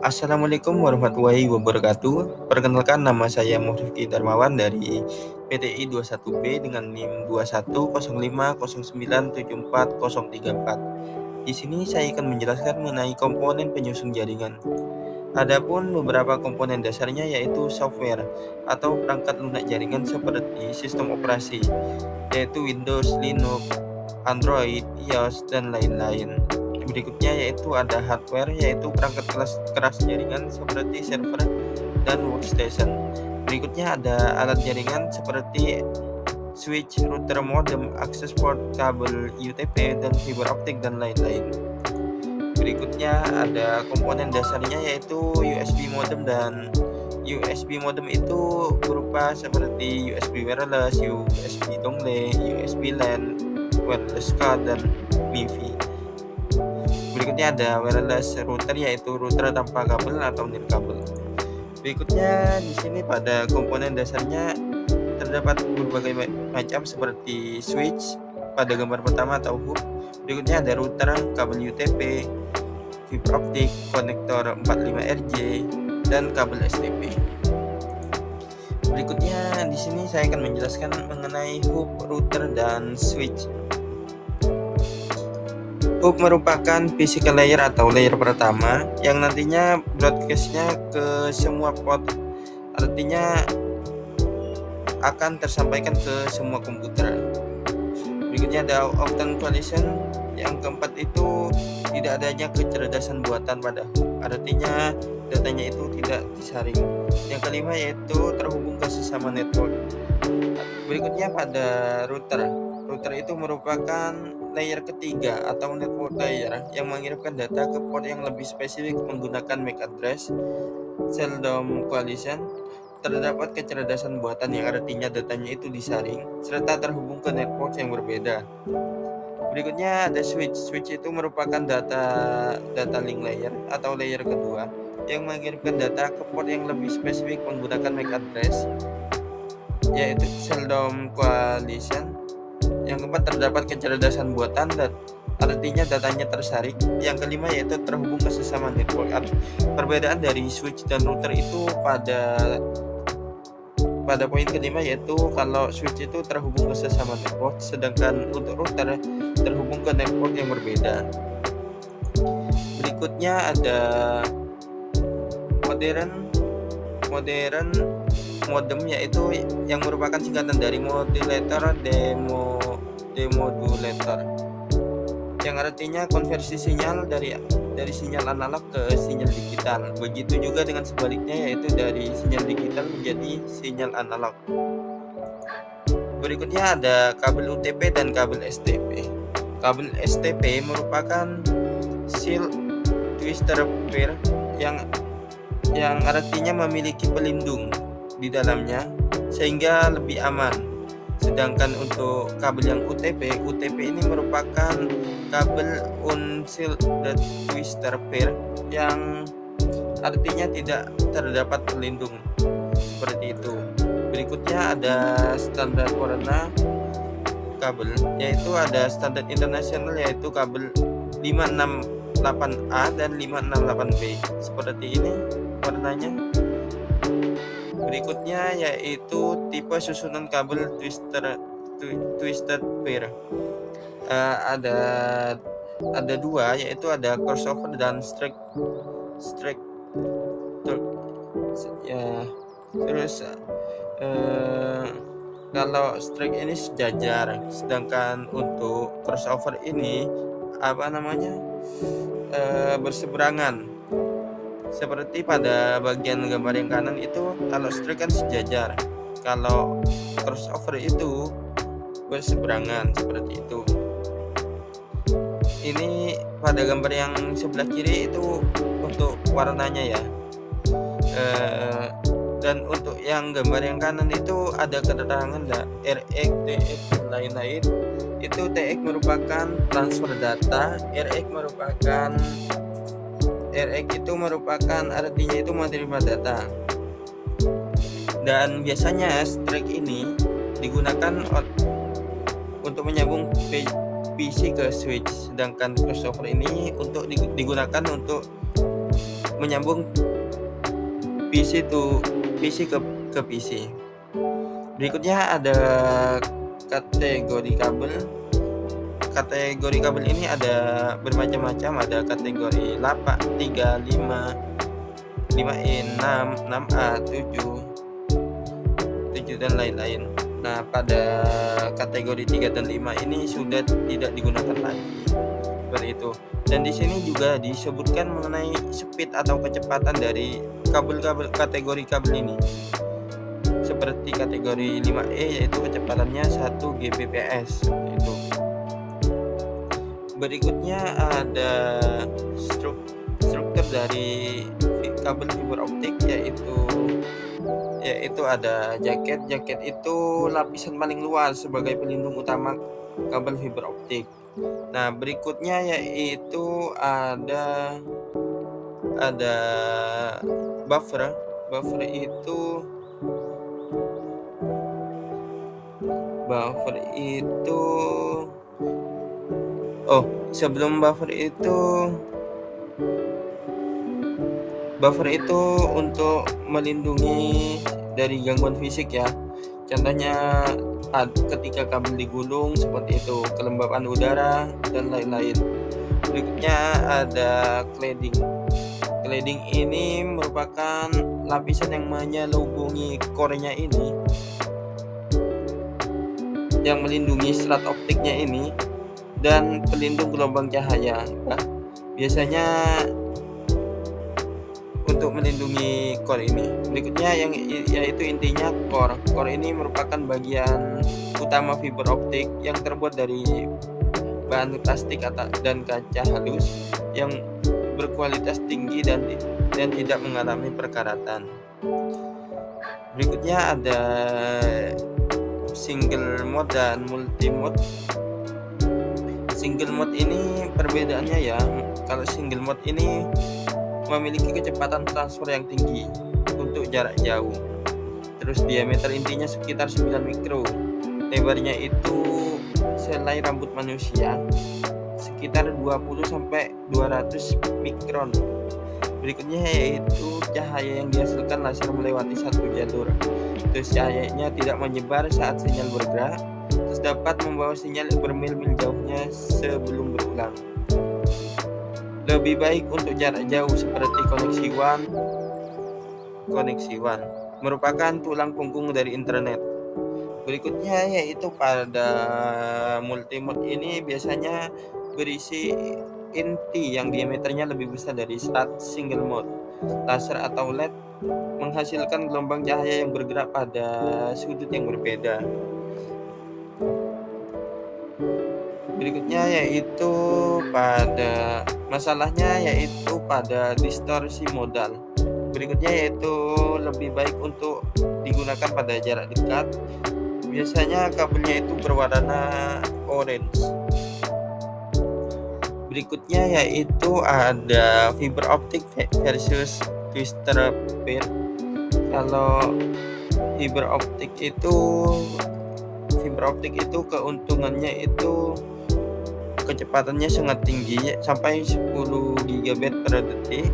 Assalamualaikum warahmatullahi wabarakatuh. Perkenalkan, nama saya Muhrifki Darmawan dari PTI 21B dengan NIM 2105097404. Di sini saya akan menjelaskan mengenai komponen penyusun jaringan. Adapun beberapa komponen dasarnya yaitu software atau perangkat lunak jaringan seperti sistem operasi, yaitu Windows, Linux, Android, iOS, dan lain-lain. Berikutnya yaitu ada hardware, yaitu perangkat keras jaringan seperti server dan workstation. Berikutnya ada alat jaringan seperti switch, router, modem, access port, kabel UTP, dan fiber optik, dan lain-lain. Berikutnya ada komponen dasarnya yaitu USB modem, dan USB modem itu berupa seperti USB wireless, USB dongle, USB LAN, wireless card, dan MIFI. Berikutnya ada wireless router, yaitu router tanpa kabel atau nirkabel. Berikutnya di sini pada komponen dasarnya terdapat berbagai macam seperti switch pada gambar pertama atau hub. Berikutnya ada router, kabel UTP, fiber optik, konektor 45RJ, dan kabel STP. Berikutnya di sini saya akan menjelaskan mengenai hub, router, dan switch. Hub merupakan physical layer atau layer pertama yang nantinya broadcast-nya ke semua port, artinya akan tersampaikan ke semua komputer. Berikutnya ada Octane Coalition. Yang keempat itu tidak adanya kecerdasan buatan pada hub, artinya datanya itu tidak disaring. Yang kelima yaitu terhubung ke sesama network. Berikutnya pada router. Router itu merupakan layer ketiga atau network layer yang mengirimkan data ke port yang lebih spesifik menggunakan MAC address. Seldom Coalition terdapat kecerdasan buatan yang artinya datanya itu disaring serta terhubung ke network yang berbeda. Berikutnya ada switch. Switch itu merupakan data link layer atau layer kedua yang mengirimkan data ke port yang lebih spesifik menggunakan MAC address, yaitu Seldom Coalition. Yang keempat terdapat kecerdasan buatan, artinya datanya tersaring. Yang kelima yaitu terhubung ke sesama network. Perbedaan dari switch dan router itu pada poin kelima, yaitu kalau switch itu terhubung ke sesama network, sedangkan untuk router terhubung ke network yang berbeda. Berikutnya ada modern modem, yaitu yang merupakan singkatan dari modulator demodulator, yang artinya konversi sinyal dari sinyal analog ke sinyal digital. Begitu juga dengan sebaliknya, yaitu dari sinyal digital menjadi sinyal analog. Berikutnya ada kabel UTP dan kabel STP. Kabel STP merupakan Shield Twister Pair yang artinya memiliki pelindung di dalamnya sehingga lebih aman. Sedangkan untuk kabel yang UTP ini merupakan kabel Unshielded Twister Pair yang artinya tidak terdapat pelindung, seperti itu. Berikutnya ada standar warna kabel, yaitu ada standar internasional, yaitu kabel 568A dan 568B, seperti ini warnanya. Berikutnya yaitu tipe susunan kabel twisted pair. Ada dua, yaitu ada crossover dan straight ya. Terus kalau straight ini sejajar, sedangkan untuk crossover ini berseberangan. Seperti pada bagian gambar yang kanan itu, kalau straight kan sejajar, kalau crossover itu berseberangan, seperti itu. Ini pada gambar yang sebelah kiri itu untuk warnanya ya. Dan untuk yang gambar yang kanan itu ada keterangan RX, TX, dan lain-lain. Itu TX merupakan transfer data, RX itu merupakan artinya itu menerima data. Dan biasanya strike ini digunakan untuk menyambung PC ke switch, sedangkan crossover ini untuk digunakan untuk menyambung PC ke PC. Berikutnya ada kategori kabel. Kategori kabel ini ada bermacam-macam, ada kategori 8, 3, 5, 5E, 6, 6A, 7 dan lain-lain. Nah, pada kategori 3 dan 5 ini sudah tidak digunakan lagi. Seperti itu. Dan di sini juga disebutkan mengenai speed atau kecepatan dari kategori kabel ini. Seperti kategori 5E yaitu kecepatannya 1 Gbps itu. Berikutnya ada struktur dari kabel fiber optik yaitu ada jaket. Jaket itu lapisan paling luas sebagai pelindung utama kabel fiber optik. Nah, berikutnya yaitu ada buffer. Buffer itu sebelum buffer itu untuk melindungi dari gangguan fisik ya. Contohnya ketika kabel digulung seperti itu, kelembapan udara dan lain-lain. Berikutnya ada cladding. Cladding ini merupakan lapisan yang menyelubungi core-nya ini, yang melindungi serat optiknya ini dan pelindung gelombang cahaya. Biasanya untuk melindungi core ini. Berikutnya yaitu intinya core. Core ini merupakan bagian utama fiber optik yang terbuat dari bahan plastik dan kaca halus yang berkualitas tinggi dan tidak mengalami perkaratan. Berikutnya ada single mode dan multi mode. Single mode ini perbedaannya ya, kalau single mode ini memiliki kecepatan transfer yang tinggi untuk jarak jauh. Terus diameter intinya sekitar 9 mikro. Lebarnya itu selai rambut manusia, sekitar 20 sampai 200 mikron. Berikutnya yaitu cahaya yang dihasilkan laser melewati satu jalur. Terus cahayanya tidak menyebar saat sinyal bergerak, terus dapat membawa sinyal bermil-mil jauhnya sebelum berulang. Lebih baik untuk jarak jauh seperti koneksi WAN merupakan tulang punggung dari internet. Berikutnya yaitu pada multimode ini biasanya berisi inti yang diameternya lebih besar dari serat single mode. Laser atau LED menghasilkan gelombang cahaya yang bergerak pada sudut yang berbeda. Berikutnya yaitu pada distorsi modal. Berikutnya yaitu lebih baik untuk digunakan pada jarak dekat. Biasanya kabelnya itu berwarna orange. Berikutnya yaitu ada fiber optik versus twister pair. Kalau fiber optik itu keuntungannya itu kecepatannya sangat tinggi sampai 10 GB per detik,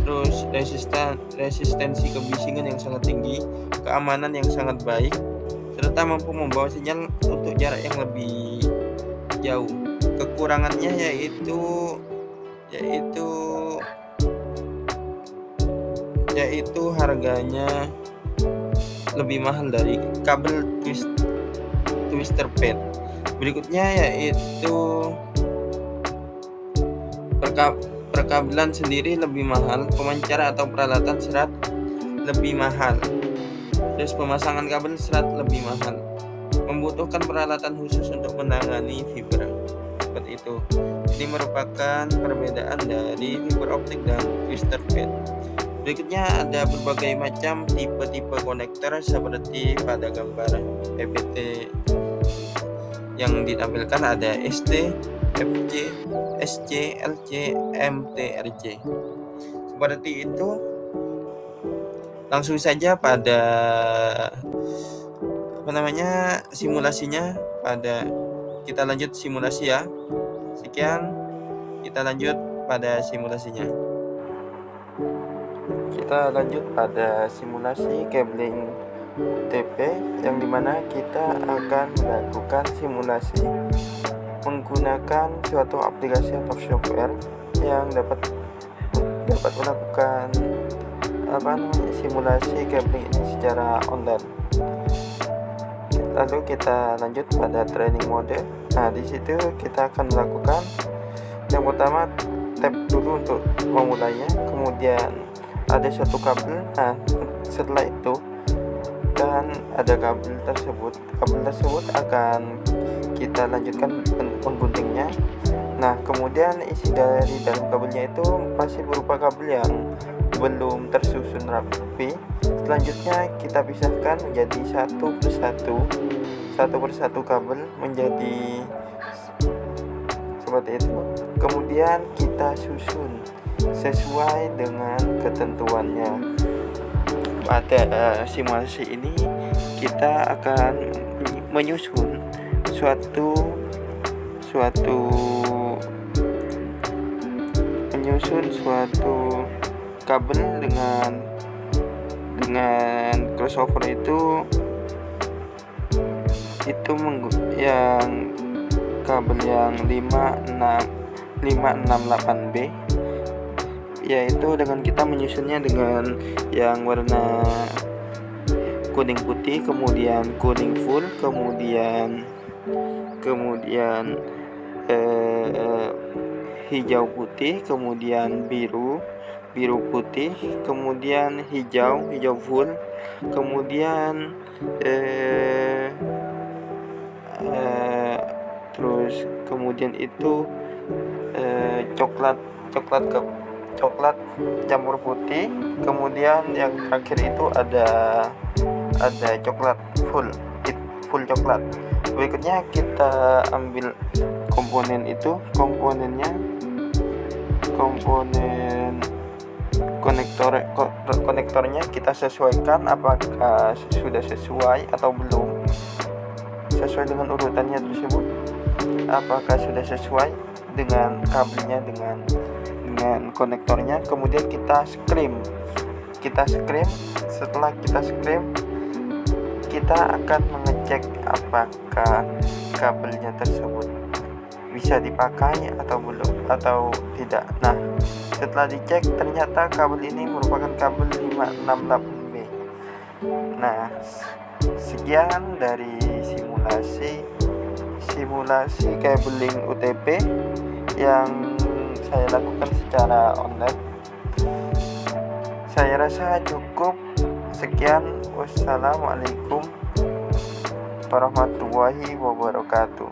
terus resistensi kebisingan yang sangat tinggi, keamanan yang sangat baik, serta mampu membawa sinyal untuk jarak yang lebih jauh. Kekurangannya yaitu harganya lebih mahal dari kabel twister pair. Berikutnya yaitu perkabelan sendiri lebih mahal, pemancar atau peralatan serat lebih mahal, terus pemasangan kabel serat lebih mahal, membutuhkan peralatan khusus untuk menangani fiber. Seperti itu. Ini merupakan perbedaan dari fiber optik dan twister pair. Berikutnya ada berbagai macam tipe-tipe konektor seperti pada gambar PPT yang ditampilkan ada ST, FC, SC, LC, MT, RC. Seperti itu. Langsung saja pada simulasinya. Kita lanjut simulasi ya. Sekian, kita lanjut pada simulasinya. kita lanjut pada simulasi cabling UTP, yang dimana kita akan melakukan simulasi menggunakan suatu aplikasi atau software yang dapat melakukan simulasi cabling ini secara online. Lalu kita lanjut pada training mode. Nah, di situ kita akan melakukan yang pertama, tap dulu untuk memulainya, kemudian ada suatu kabel. Nah, setelah itu kan ada kabel tersebut akan kita lanjutkan mengguntingnya. Nah, kemudian isi dari dalam kabelnya itu masih berupa kabel yang belum tersusun rapi. Selanjutnya kita pisahkan menjadi satu persatu kabel menjadi seperti itu. Kemudian kita susun sesuai dengan ketentuannya. Pada simulasi ini kita akan menyusun suatu kabel dengan crossover itu yang kabel yang 568B, yaitu dengan kita menyusunnya dengan yang warna kuning putih, kemudian kuning full, kemudian hijau putih, kemudian biru putih, kemudian hijau full, kemudian terus kemudian itu coklat campur putih, kemudian yang terakhir itu ada coklat full coklat. Berikutnya kita ambil komponen konektornya kita sesuaikan apakah sudah sesuai atau belum, sesuai dengan urutannya tersebut, apakah sudah sesuai dengan kabelnya dengan konektornya. Kemudian kita scream. Setelah kita scream, kita akan mengecek apakah kabelnya tersebut bisa dipakai atau belum atau tidak. Nah, setelah dicek ternyata kabel ini merupakan kabel 568B. Nah, sekian dari simulasi cabling UTP yang saya lakukan secara online. Saya rasa cukup. Sekian, wassalamualaikum warahmatullahi wabarakatuh.